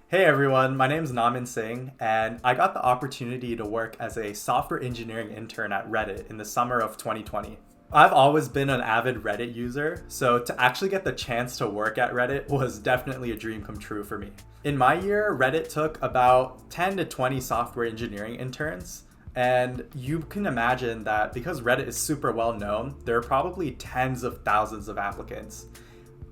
Hey everyone, my name is Namin Singh, and I got the opportunity to work as a software engineering intern at Reddit in the summer of 2020. I've always been an avid Reddit user, so to actually get the chance to work at Reddit was definitely a dream come true for me. In my year, Reddit took about 10 to 20 software engineering interns, and you can imagine that because Reddit is super well known, there are probably tens of thousands of applicants.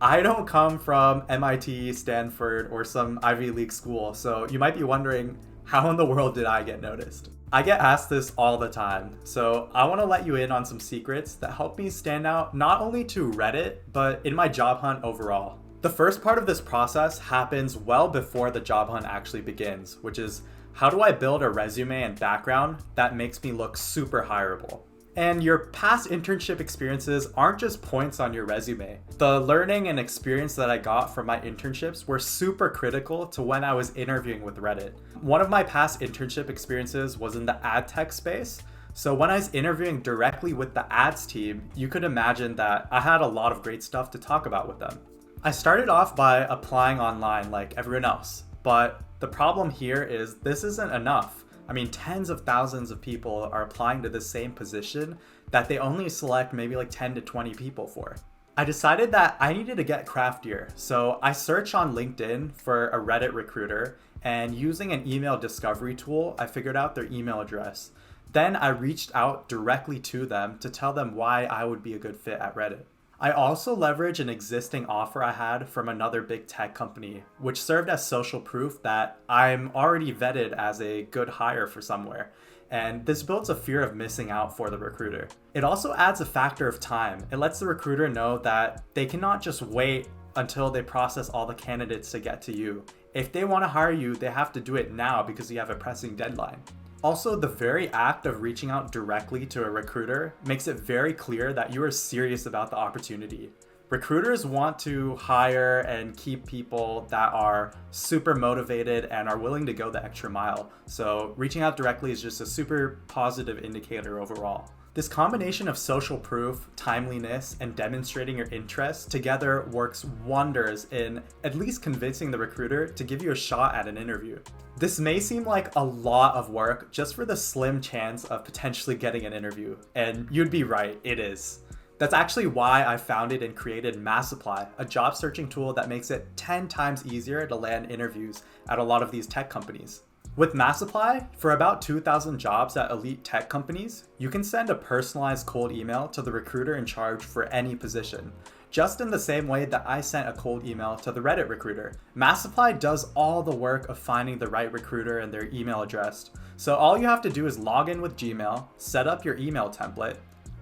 I don't come from MIT, Stanford, or some Ivy League school, so you might be wondering, how in the world did I get noticed? I get asked this all the time, so I want to let you in on some secrets that help me stand out not only to Reddit, but in my job hunt overall. The first part of this process happens well before the job hunt actually begins, which is how do I build a resume and background that makes me look super hireable? And your past internship experiences aren't just points on your resume. The learning and experience that I got from my internships were super critical to when I was interviewing with Reddit. One of my past internship experiences was in the ad tech space. So when I was interviewing directly with the ads team, you could imagine that I had a lot of great stuff to talk about with them. I started off by applying online like everyone else, but the problem here is this isn't enough. I mean, tens of thousands of people are applying to the same position that they only select maybe like 10 to 20 people for. I decided that I needed to get craftier, so I searched on LinkedIn for a Reddit recruiter, and using an email discovery tool, I figured out their email address. Then I reached out directly to them to tell them why I would be a good fit at Reddit. I also leveraged an existing offer I had from another big tech company, which served as social proof that I'm already vetted as a good hire for somewhere. And this builds a fear of missing out for the recruiter. It also adds a factor of time. It lets the recruiter know that they cannot just wait until they process all the candidates to get to you. If they want to hire you, they have to do it now because you have a pressing deadline. Also, the very act of reaching out directly to a recruiter makes it very clear that you are serious about the opportunity. Recruiters want to hire and keep people that are super motivated and are willing to go the extra mile. So reaching out directly is just a super positive indicator overall. This combination of social proof, timeliness, and demonstrating your interest together works wonders in at least convincing the recruiter to give you a shot at an interview. This may seem like a lot of work just for the slim chance of potentially getting an interview, and you'd be right, it is. That's actually why I founded and created MassApply, a job searching tool that makes it 10 times easier to land interviews at a lot of these tech companies. With MassApply, for about 2,000 jobs at elite tech companies, you can send a personalized cold email to the recruiter in charge for any position, just in the same way that I sent a cold email to the Reddit recruiter. MassApply does all the work of finding the right recruiter and their email address. So all you have to do is log in with Gmail, set up your email template,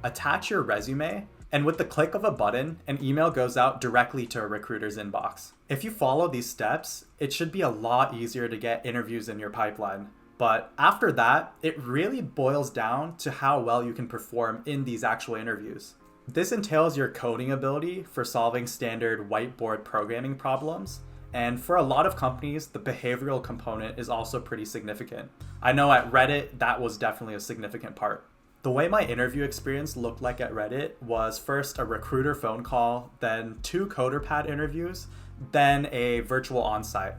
attach your resume, and with the click of a button, an email goes out directly to a recruiter's inbox. If you follow these steps, it should be a lot easier to get interviews in your pipeline. But after that, it really boils down to how well you can perform in these actual interviews. This entails your coding ability for solving standard whiteboard programming problems. And for a lot of companies, the behavioral component is also pretty significant. I know at Reddit, that was definitely a significant part. The way my interview experience looked like at Reddit was first a recruiter phone call, then 2 CoderPad interviews, then a virtual onsite.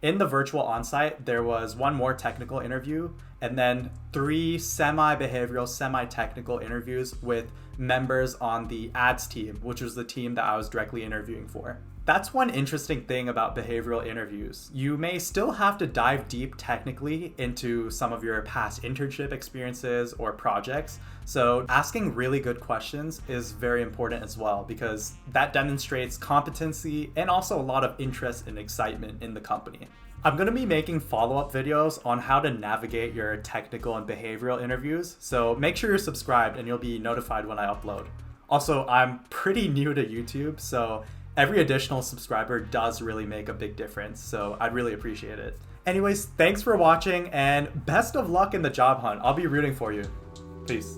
In the virtual onsite, there was 1 more technical interview, and then 3 semi-behavioral, semi-technical interviews with members on the ads team, which was the team that I was directly interviewing for. That's one interesting thing about behavioral interviews. You may still have to dive deep technically into some of your past internship experiences or projects. So asking really good questions is very important as well because that demonstrates competency and also a lot of interest and excitement in the company. I'm going to be making follow-up videos on how to navigate your technical and behavioral interviews. So make sure you're subscribed and you'll be notified when I upload. Also, I'm pretty new to YouTube, so every additional subscriber does really make a big difference, so I'd really appreciate it. Anyways, thanks for watching and best of luck in the job hunt. I'll be rooting for you. Peace.